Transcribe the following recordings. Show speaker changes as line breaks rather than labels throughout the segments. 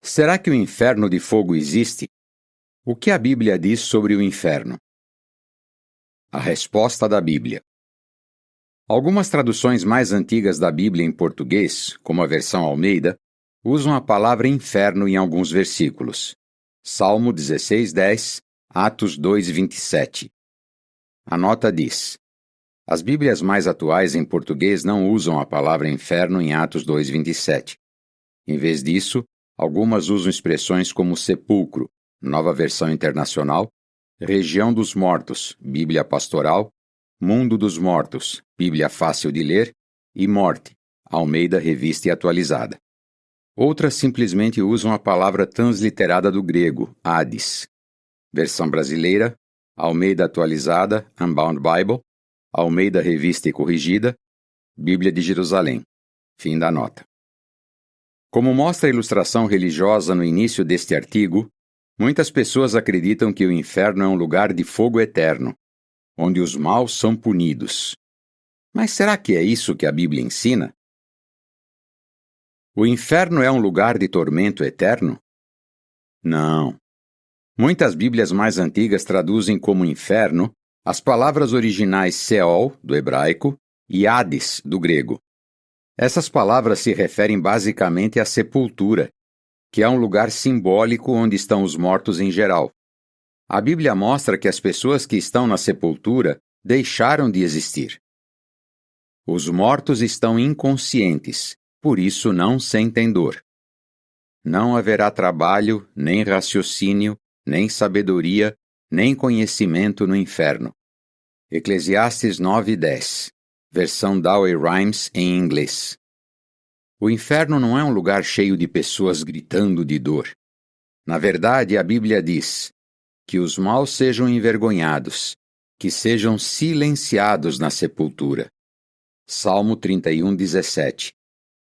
Será que o inferno de fogo existe? O que a Bíblia diz sobre o inferno? A resposta da Bíblia. Algumas traduções mais antigas da Bíblia em português, como a versão Almeida, usam a palavra inferno em alguns versículos. Salmo 16:10, Atos 2:27. A nota diz: as Bíblias mais atuais em português não usam a palavra inferno em Atos 2:27. Em vez disso, algumas usam expressões como sepulcro, Nova Versão Internacional, região dos mortos, Bíblia Pastoral, mundo dos mortos, Bíblia Fácil de Ler, e morte, Almeida Revista e Atualizada. Outras simplesmente usam a palavra transliterada do grego, Hades. Versão brasileira, Almeida Atualizada, Unbound Bible, Almeida Revista e Corrigida, Bíblia de Jerusalém. Fim da nota. Como mostra a ilustração religiosa no início deste artigo, muitas pessoas acreditam que o inferno é um lugar de fogo eterno, onde os maus são punidos. Mas será que é isso que a Bíblia ensina? O inferno é um lugar de tormento eterno? Não. Muitas Bíblias mais antigas traduzem como inferno as palavras originais Seol, do hebraico, e Hades, do grego. Essas palavras se referem basicamente à sepultura, que é um lugar simbólico onde estão os mortos em geral. A Bíblia mostra que as pessoas que estão na sepultura deixaram de existir. Os mortos estão inconscientes, por isso não sentem dor. Não haverá trabalho, nem raciocínio, nem sabedoria, nem conhecimento no inferno. Eclesiastes 9:10, versão Douay-Rheims em inglês. O inferno não é um lugar cheio de pessoas gritando de dor. Na verdade, a Bíblia diz que os maus sejam envergonhados, que sejam silenciados na sepultura. Salmo 31:17.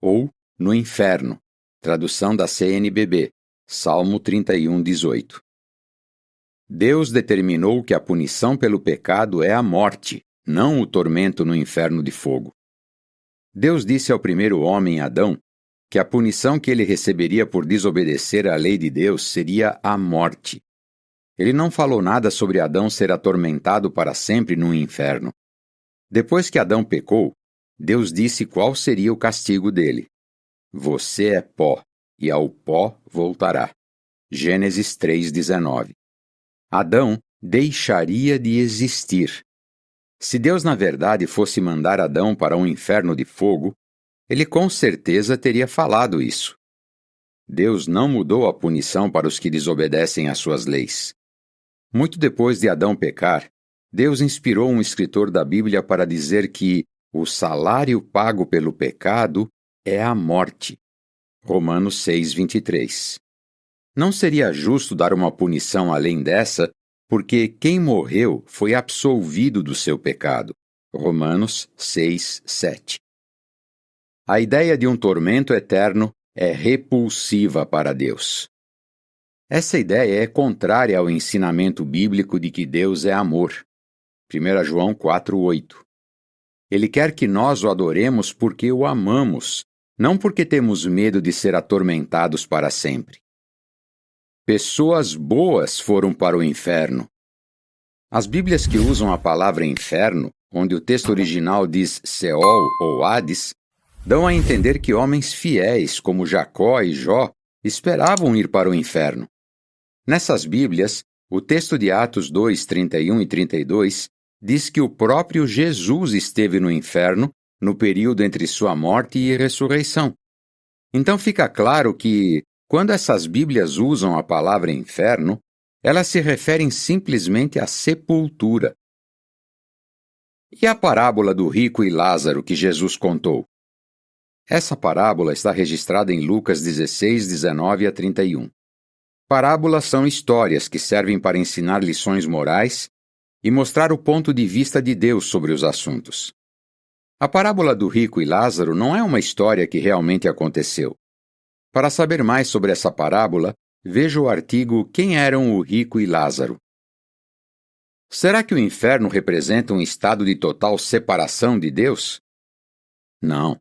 Ou no inferno, tradução da CNBB, Salmo 31:18. Deus determinou que a punição pelo pecado é a morte, não o tormento no inferno de fogo. Deus disse ao primeiro homem, Adão, que a punição que ele receberia por desobedecer à lei de Deus seria a morte. Ele não falou nada sobre Adão ser atormentado para sempre no inferno. Depois que Adão pecou, Deus disse qual seria o castigo dele. Você é pó, e ao pó voltará. Gênesis 3:19. Adão deixaria de existir. Se Deus na verdade fosse mandar Adão para um inferno de fogo, ele com certeza teria falado isso. Deus não mudou a punição para os que desobedecem às suas leis. Muito depois de Adão pecar, Deus inspirou um escritor da Bíblia para dizer que o salário pago pelo pecado é a morte. Romanos 6:23. Não seria justo dar uma punição além dessa, porque quem morreu foi absolvido do seu pecado. Romanos 6:7. A ideia de um tormento eterno é repulsiva para Deus. Essa ideia é contrária ao ensinamento bíblico de que Deus é amor. 1 João 4:8. Ele quer que nós o adoremos porque o amamos, não porque temos medo de ser atormentados para sempre. Pessoas boas foram para o inferno. As Bíblias que usam a palavra inferno, onde o texto original diz Seol ou Hades, dão a entender que homens fiéis, como Jacó e Jó, esperavam ir para o inferno. Nessas Bíblias, o texto de Atos 2:31 e 32 diz que o próprio Jesus esteve no inferno no período entre sua morte e ressurreição. Então fica claro que, quando essas Bíblias usam a palavra inferno, elas se referem simplesmente à sepultura. E a parábola do rico e Lázaro que Jesus contou? Essa parábola está registrada em Lucas 16:19-31. Parábolas são histórias que servem para ensinar lições morais e mostrar o ponto de vista de Deus sobre os assuntos. A parábola do rico e Lázaro não é uma história que realmente aconteceu. Para saber mais sobre essa parábola, veja o artigo Quem eram o rico e Lázaro? Será que o inferno representa um estado de total separação de Deus? Não.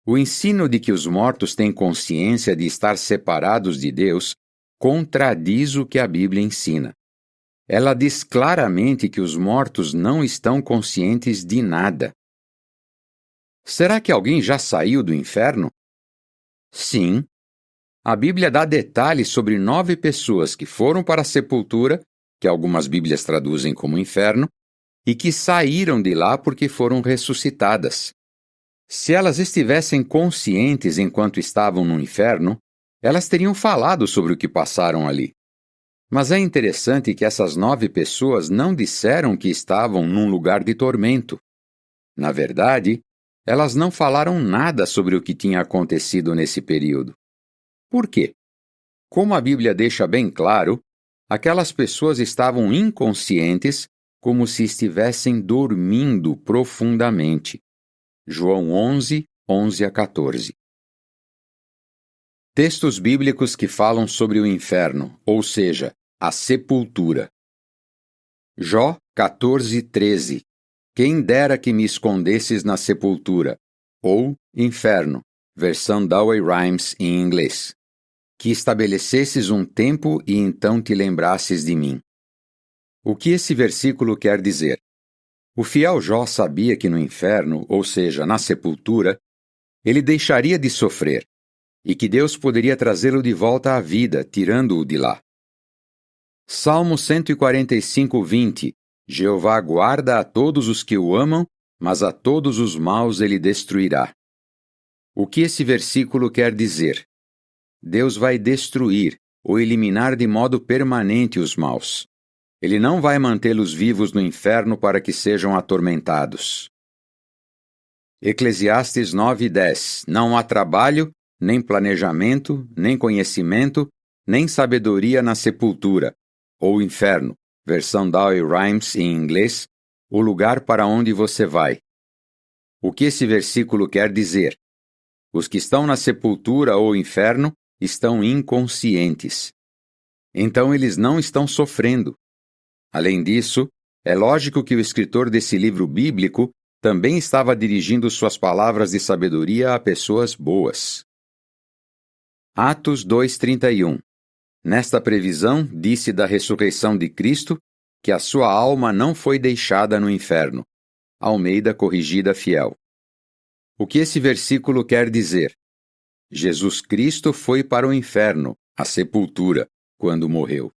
O ensino de que os mortos têm consciência de estar separados de Deus contradiz o que a Bíblia ensina. Ela diz claramente que os mortos não estão conscientes de nada. Será que alguém já saiu do inferno? Sim. A Bíblia dá detalhes sobre 9 pessoas que foram para a sepultura, que algumas Bíblias traduzem como inferno, e que saíram de lá porque foram ressuscitadas. Se elas estivessem conscientes enquanto estavam no inferno, elas teriam falado sobre o que passaram ali. Mas é interessante que essas 9 pessoas não disseram que estavam num lugar de tormento. Na verdade, elas não falaram nada sobre o que tinha acontecido nesse período. Por quê? Como a Bíblia deixa bem claro, aquelas pessoas estavam inconscientes, como se estivessem dormindo profundamente. João 11, 11-14. Textos bíblicos que falam sobre o inferno, ou seja, a sepultura. Jó 14, 13. Quem dera que me escondesses na sepultura, ou inferno, versão Douay Rhymes em inglês. Que estabelecesses um tempo e então te lembrasses de mim. O que esse versículo quer dizer? O fiel Jó sabia que no inferno, ou seja, na sepultura, ele deixaria de sofrer, e que Deus poderia trazê-lo de volta à vida, tirando-o de lá. Salmo 145, 20. Jeová guarda a todos os que o amam, mas a todos os maus ele destruirá. O que esse versículo quer dizer? Deus vai destruir ou eliminar de modo permanente os maus. Ele não vai mantê-los vivos no inferno para que sejam atormentados. Eclesiastes 9:10. Não há trabalho, nem planejamento, nem conhecimento, nem sabedoria na sepultura, ou inferno, versão Douay Rhymes em inglês, o lugar para onde você vai. O que esse versículo quer dizer? Os que estão na sepultura ou inferno estão inconscientes. Então eles não estão sofrendo. Além disso, é lógico que o escritor desse livro bíblico também estava dirigindo suas palavras de sabedoria a pessoas boas. Atos 2:31. Nesta previsão, disse da ressurreição de Cristo que a sua alma não foi deixada no inferno. Almeida Corrigida Fiel. O que esse versículo quer dizer? Jesus Cristo foi para o inferno, a sepultura, quando morreu.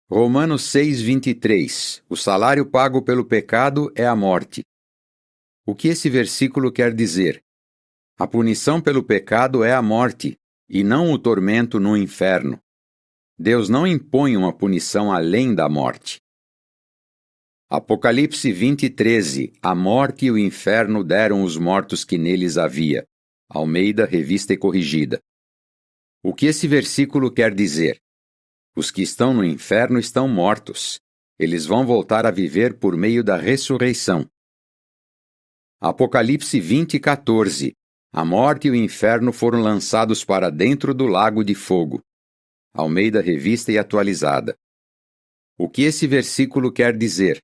Romanos 6:23. O salário pago pelo pecado é a morte. O que esse versículo quer dizer? A punição pelo pecado é a morte, e não o tormento no inferno. Deus não impõe uma punição além da morte. Apocalipse 20:13. A morte e o inferno deram os mortos que neles havia. Almeida, Revista e Corrigida. O que esse versículo quer dizer? Os que estão no inferno estão mortos. Eles vão voltar a viver por meio da ressurreição. Apocalipse 20:14. A morte e o inferno foram lançados para dentro do lago de fogo. Almeida, Revista e Atualizada. O que esse versículo quer dizer?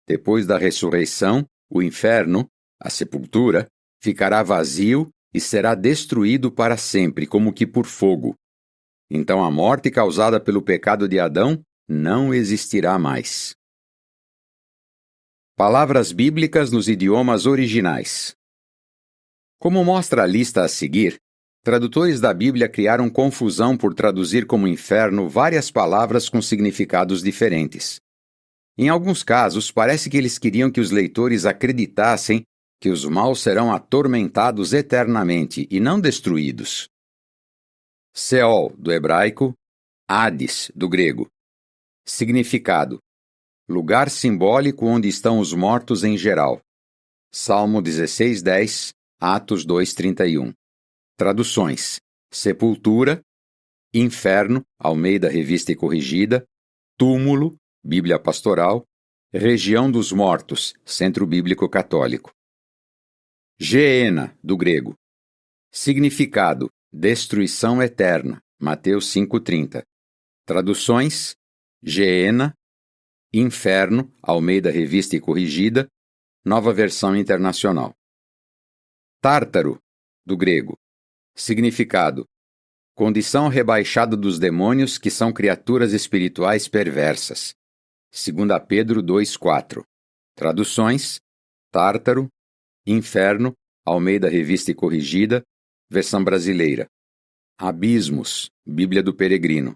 Depois da ressurreição, o inferno, a sepultura, ficará vazio e será destruído para sempre, como que por fogo. Então a morte causada pelo pecado de Adão não existirá mais. Palavras bíblicas nos idiomas originais. Como mostra a lista a seguir, tradutores da Bíblia criaram confusão por traduzir como inferno várias palavras com significados diferentes. Em alguns casos, parece que eles queriam que os leitores acreditassem que os maus serão atormentados eternamente e não destruídos. Seol, do hebraico, Hades, do grego. Significado: lugar simbólico onde estão os mortos em geral. Salmo 16:10, Atos 2:31. Traduções: sepultura, inferno, Almeida Revista e Corrigida, túmulo, Bíblia Pastoral, região dos mortos, Centro Bíblico Católico. Geena, do grego. Significado: destruição eterna, Mateus 5:30. Traduções: Geena, inferno, Almeida Revista e Corrigida, Nova Versão Internacional. Tártaro, do grego. Significado: condição rebaixada dos demônios, que são criaturas espirituais perversas. 2 Pedro 2,4. Traduções: Tártaro, Inferno, Almeida Revista e Corrigida, versão brasileira. Abismos, Bíblia do Peregrino.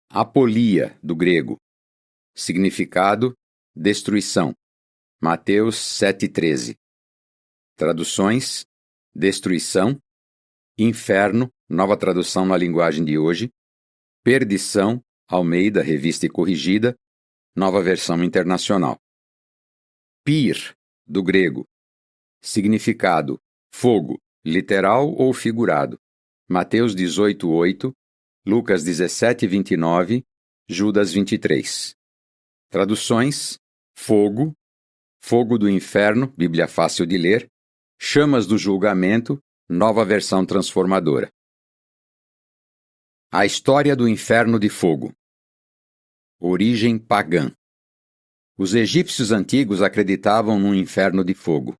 Apolia, do grego. Significado: destruição. Mateus 7,13. Traduções: destruição, inferno, nova tradução na linguagem de hoje, perdição, Almeida Revista e Corrigida, nova versão internacional. Pir, do grego. Significado: fogo, literal ou figurado. Mateus 18,8, Lucas 17,29, Judas 23. Traduções: fogo, fogo do inferno, Bíblia fácil de ler, chamas do julgamento, nova versão transformadora. A história do inferno de fogo. Origem pagã. Os egípcios antigos acreditavam num inferno de fogo.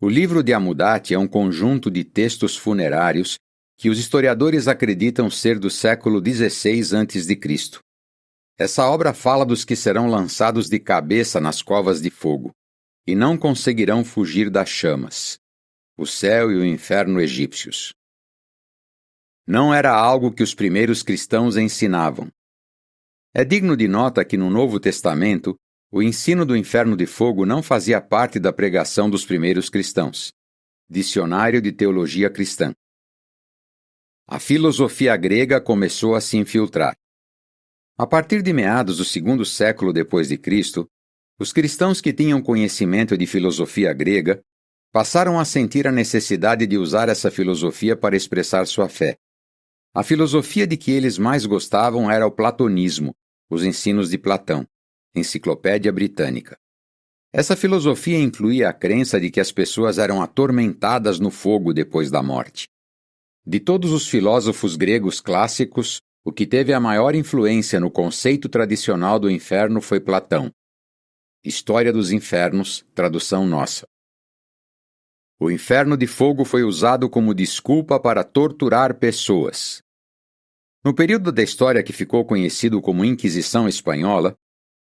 O livro de Hammurabi é um conjunto de textos funerários que os historiadores acreditam ser do século XVI a.C. Essa obra fala dos que serão lançados de cabeça nas covas de fogo e não conseguirão fugir das chamas, o céu e o inferno egípcios. Não era algo que os primeiros cristãos ensinavam. É digno de nota que no Novo Testamento, o ensino do inferno de fogo não fazia parte da pregação dos primeiros cristãos. Dicionário de Teologia Cristã. A filosofia grega começou a se infiltrar. A partir de meados do segundo século depois de Cristo, os cristãos que tinham conhecimento de filosofia grega passaram a sentir a necessidade de usar essa filosofia para expressar sua fé. A filosofia de que eles mais gostavam era o platonismo, os ensinos de Platão, Enciclopédia Britânica. Essa filosofia incluía a crença de que as pessoas eram atormentadas no fogo depois da morte. De todos os filósofos gregos clássicos, o que teve a maior influência no conceito tradicional do inferno foi Platão. História dos Infernos, tradução nossa. O inferno de fogo foi usado como desculpa para torturar pessoas. No período da história que ficou conhecido como Inquisição Espanhola,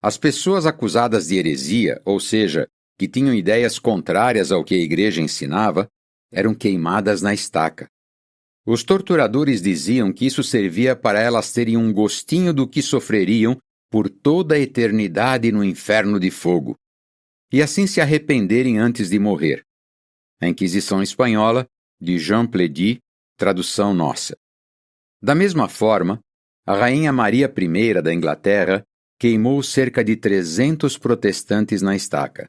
as pessoas acusadas de heresia, ou seja, que tinham ideias contrárias ao que a igreja ensinava, eram queimadas na estaca. Os torturadores diziam que isso servia para elas terem um gostinho do que sofreriam por toda a eternidade no inferno de fogo, e assim se arrependerem antes de morrer. A Inquisição Espanhola, de Jean Plaidy, tradução nossa. Da mesma forma, a Rainha Maria I da Inglaterra queimou cerca de 300 protestantes na estaca.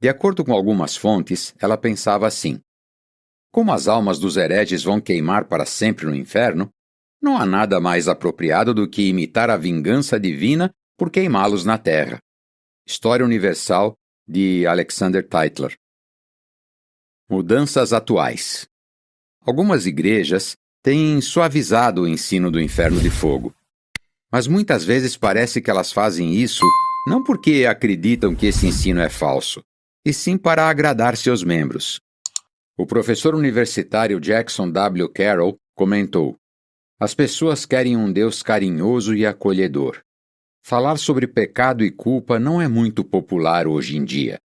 De acordo com algumas fontes, ela pensava assim: como as almas dos hereges vão queimar para sempre no inferno, não há nada mais apropriado do que imitar a vingança divina por queimá-los na terra. História Universal, de Alexander Tytler. Mudanças atuais. Algumas igrejas têm suavizado o ensino do inferno de fogo. Mas muitas vezes parece que elas fazem isso não porque acreditam que esse ensino é falso, e sim para agradar seus membros. O professor universitário Jackson W. Carroll comentou: as pessoas querem um Deus carinhoso e acolhedor. Falar sobre pecado e culpa não é muito popular hoje em dia.